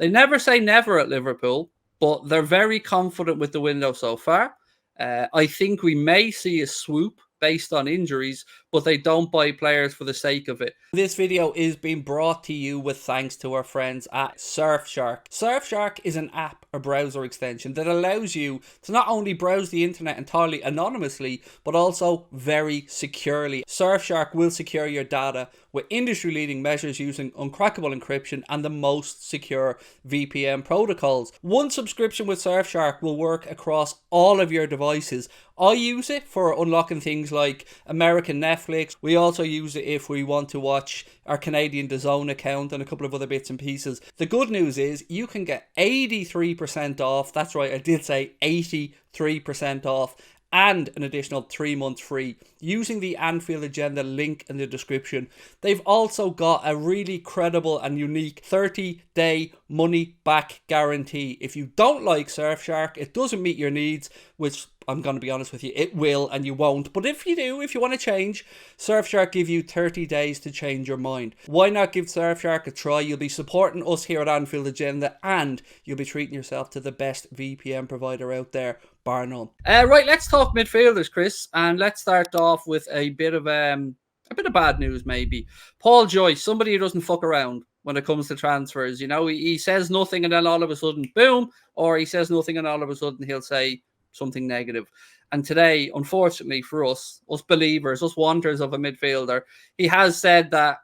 They never say never at Liverpool, but they're very confident with the window so far. I think we may see a swoop based on injuries, but they don't buy players for the sake of it. This video is being brought to you with thanks to our friends at Surfshark. Surfshark is an app or browser extension that allows you to not only browse the internet entirely anonymously, but also very securely. Surfshark will secure your data with industry-leading measures using uncrackable encryption and the most secure VPN protocols. One subscription with Surfshark will work across all of your devices. I use it for unlocking things like American Netflix. We also use it if we want to watch our Canadian DAZN account and a couple of other bits and pieces. The good news is you can get 83% off. That's right, I did say 83% off. And an additional 3 months free using the Anfield agenda link in the description. They've also got a really credible and unique 30-day money back guarantee. If you don't like Surfshark, it doesn't meet your needs, which I'm going to be honest with you, it will and you won't. But if you do, if you want to change, Surfshark give you 30 days to change your mind. Why not give Surfshark a try? You'll be supporting us here at Anfield Agenda and you'll be treating yourself to the best VPN provider out there, bar none. Right, let's talk midfielders, Chris, and let's start off with a bit of bad news maybe. Paul Joyce, somebody who doesn't fuck around when it comes to transfers. You know, he says nothing and then all of a sudden, boom, or he says nothing and all of a sudden he'll say something negative. And today, unfortunately for us believers, us wanters of a midfielder, he has said that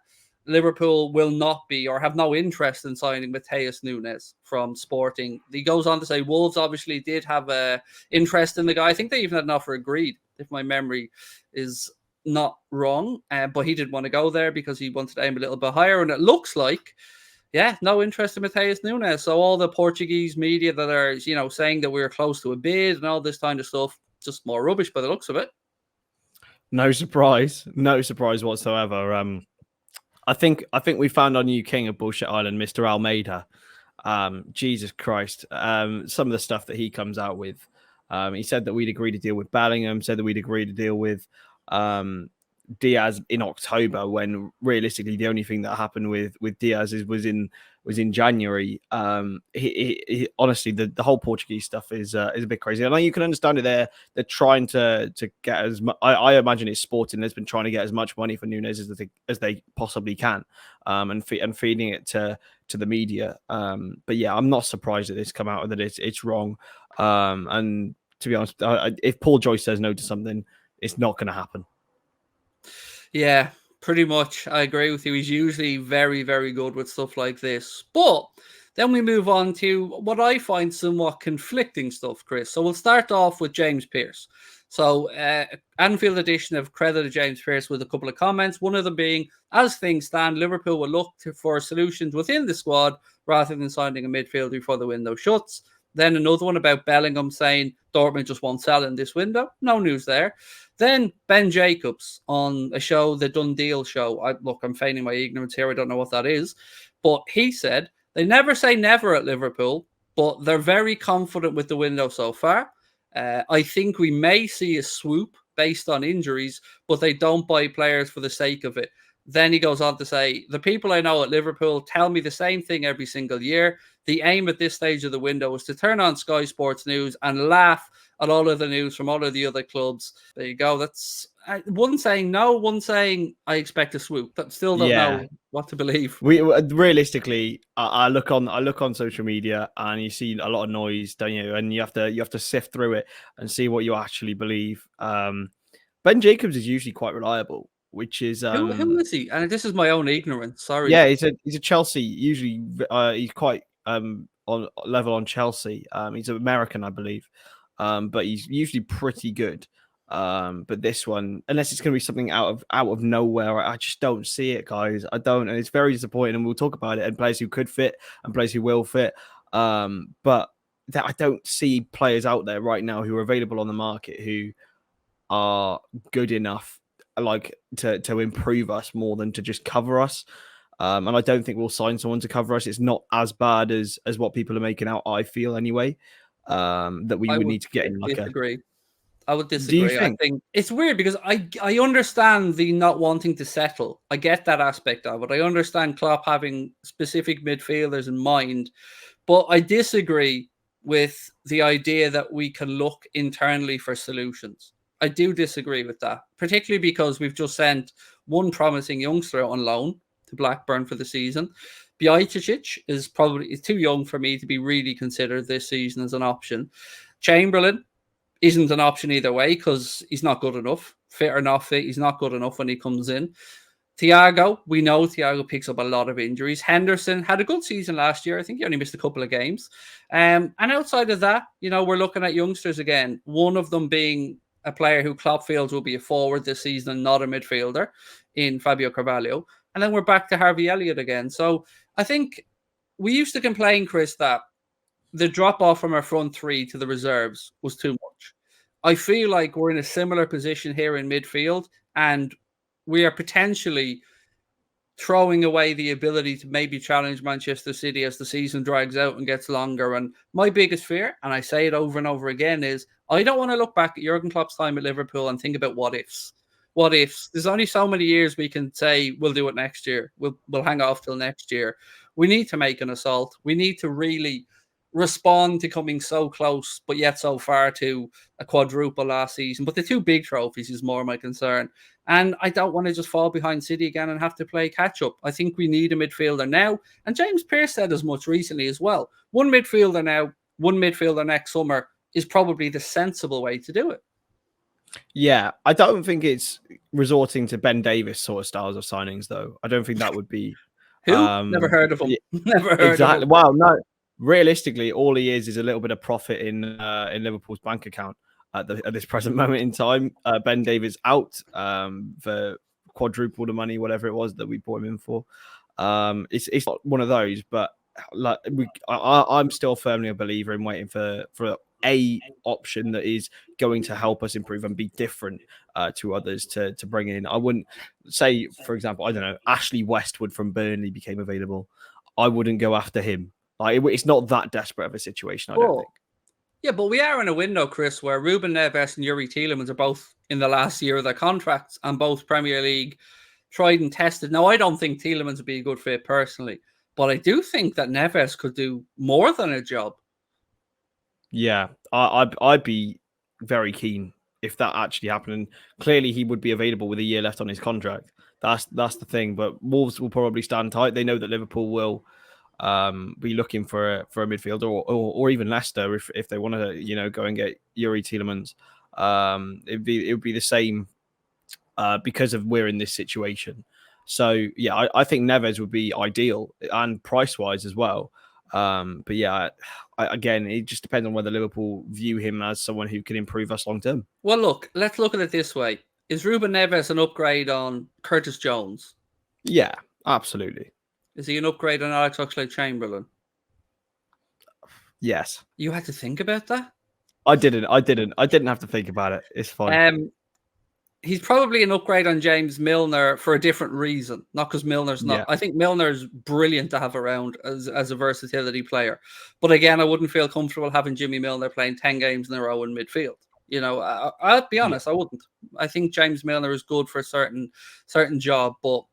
Liverpool will not be or have no interest in signing Matheus Nunes from Sporting. He goes on to say Wolves obviously did have a interest in the guy. I think they even had an offer agreed, if my memory is not wrong. But he didn't want to go there because he wanted to aim a little bit higher. And it looks like, yeah, no interest in Matheus Nunes. So all the Portuguese media that are, you know, saying that we're close to a bid and all this kind of stuff, just more rubbish by the looks of it. No surprise whatsoever. I think we found our new king of Bullshit Island, Mr. Almeida. Jesus Christ. Some of the stuff that he comes out with. He said that we'd agree to deal with Bellingham, said that we'd agree to deal with Diaz in October, when realistically the only thing that happened with Diaz was in January. He honestly, the whole Portuguese stuff is a bit crazy. I know you can understand it. They're trying to get as much. I imagine it's Sporting that's been trying to get as much money for Nunes as they possibly can, and feeding it to the media. But yeah, I'm not surprised that this come out that it's wrong. And to be honest, if Paul Joyce says no to something, it's not going to happen. Yeah, pretty much. I agree with you. He's usually very, very good with stuff like this. But then we move on to what I find somewhat conflicting stuff, Chris. So we'll start off with James Pearce. So Anfield Edition have credited James Pearce with a couple of comments. One of them being, as things stand, Liverpool will look for solutions within the squad rather than signing a midfielder before the window shuts. Then another one about Bellingham saying Dortmund just won't sell in this window. No news there. Then Ben Jacobs on a show, the Done Deal show. I'm feigning my ignorance here. I don't know what that is. But he said, they never say never at Liverpool, but they're very confident with the window so far. I think we may see a swoop based on injuries, but they don't buy players for the sake of it. Then he goes on to say, the people I know at Liverpool tell me the same thing every single year. The aim at this stage of the window is to turn on Sky Sports News and laugh at all of the news from all of the other clubs. There you go. That's one saying no, one saying I expect a swoop. That still don't know what to believe. We realistically, I look on social media and you see a lot of noise, don't you? And you have to sift through it and see what you actually believe. Ben Jacobs is usually quite reliable, which is who is he? And this is my own ignorance. Sorry. Yeah, he's a Chelsea. Usually, he's quite on level on Chelsea. He's American, I believe, but he's usually pretty good. But this one, unless it's going to be something out of nowhere, I just don't see it, guys. I don't, and it's very disappointing. And we'll talk about it and players who could fit and players who will fit. But I don't see players out there right now who are available on the market who are good enough, like to improve us more than to just cover us. And I don't think we'll sign someone to cover us. It's not as bad as what people are making out, I feel anyway. That we would need to get in like disagree. I would Do you disagree. I think? think it's weird because I understand the not wanting to settle. I get that aspect of it. I understand Klopp having specific midfielders in mind, but I disagree with the idea that we can look internally for solutions. I do disagree with that, particularly because we've just sent one promising youngster on loan to Blackburn for the season. Bajcetic is probably too young for me to be really considered this season as an option. Chamberlain isn't an option either way because he's not good enough. Fit or not fit, he's not good enough when he comes in. Thiago, we know Thiago picks up a lot of injuries. Henderson had a good season last year. I think he only missed a couple of games. And outside of that, we're looking at youngsters again. One of them being a player who Klopp feels will be a forward this season and not a midfielder in Fabio Carvalho. And then we're back to Harvey Elliott again. So I think we used to complain, Chris, that the drop off from our front three to the reserves was too much. I feel like we're in a similar position here in midfield, and we are potentially throwing away the ability to maybe challenge Manchester City as the season drags out and gets longer. And my biggest fear, and I say it over and over again, is I don't want to look back at Jurgen Klopp's time at Liverpool and think about what ifs. What ifs? There's only so many years we can say we'll do it next year. We'll hang off till next year. We need to make an assault. We need to really respond to coming so close, but yet so far to a quadruple last season. But the two big trophies is more my concern. And I don't want to just fall behind City again and have to play catch up. I think we need a midfielder now. And James Pearce said as much recently as well. One midfielder now, one midfielder next summer is probably the sensible way to do it. Yeah, I don't think it's resorting to Ben Davis sort of styles of signings, though. I don't think that would be. Who? Never heard of him. Yeah, Never heard exactly. of him. Well, no. Realistically, all he is a little bit of profit in Liverpool's bank account at this present moment in time. Ben Davis out for quadruple the money, whatever it was that we bought him in for. It's not one of those, but like I'm still firmly a believer in waiting for a option that is going to help us improve and be different to others to bring in. I wouldn't say, for example, I don't know, Ashley Westwood from Burnley became available. I wouldn't go after him. Like, it's not that desperate of a situation, I don't think. Yeah, but we are in a window, Chris, where Ruben Neves and Yuri Tielemans are both in the last year of their contracts and both Premier League tried and tested. Now, I don't think Tielemans would be a good fit personally, but I do think that Neves could do more than a job. Yeah, I'd be very keen if that actually happened. And clearly, he would be available with a year left on his contract. That's the thing. But Wolves will probably stand tight. They know that Liverpool will be looking for a midfielder or even Leicester if they want to go and get Yuri Tielemans. It would be the same because of we're in this situation. So yeah, I think Neves would be ideal and price wise as well. But yeah, again, it just depends on whether Liverpool view him as someone who can improve us long term. Well, look, let's look at it this way: is Ruben Neves an upgrade on Curtis Jones? Yeah, absolutely. Is he an upgrade on Alex Oxlade-Chamberlain? Yes. You had to think about that? I didn't have to think about it. It's fine. He's probably an upgrade on James Milner for a different reason. Not because Milner's not. Yeah. I think Milner's brilliant to have around as a versatility player. But again, I wouldn't feel comfortable having Jimmy Milner playing 10 games in a row in midfield. I'll be honest, I wouldn't. I think James Milner is good for a certain job, but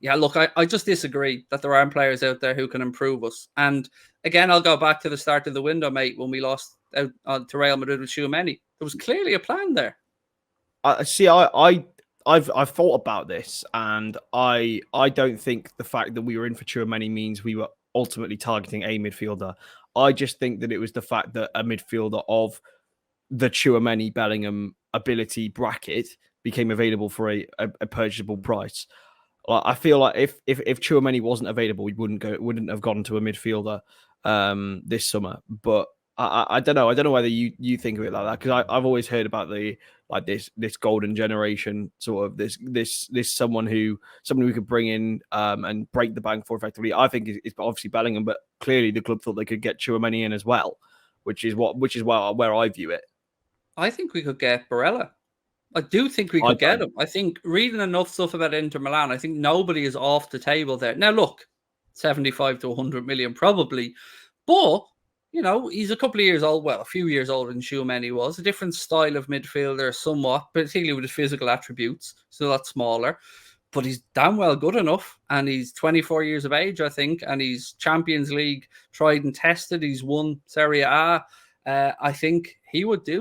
yeah, look, I just disagree that there aren't players out there who can improve us. And again, I'll go back to the start of the window, mate, when we lost out to Real Madrid with Tchouaméni. There was clearly a plan there. I've thought about this, and I don't think the fact that we were in for Tchouaméni means we were ultimately targeting a midfielder. I just think that it was the fact that a midfielder of the Tchouaméni Bellingham ability bracket became available for a purchasable price. I feel like if Tchouaméni wasn't available, we wouldn't have gone to a midfielder this summer. But I don't know. I don't know whether you think of it like that, because I've always heard about this golden generation, sort of this someone who we could bring in and break the bank for effectively. I think it's obviously Bellingham, but clearly the club thought they could get Tchouaméni in as well, which is where I view it. I think we could get Barella. I do think we could get him. I think reading enough stuff about Inter Milan, I think nobody is off the table there. Now, look, 75 to 100 million probably, but you know, he's a couple of years old, well, a few years older than Tchouameni was. A different style of midfielder, somewhat, particularly with his physical attributes. Still a lot smaller. But he's damn well good enough. And he's 24 years of age, I think. And he's Champions League tried and tested. He's won Serie A. I think he would do.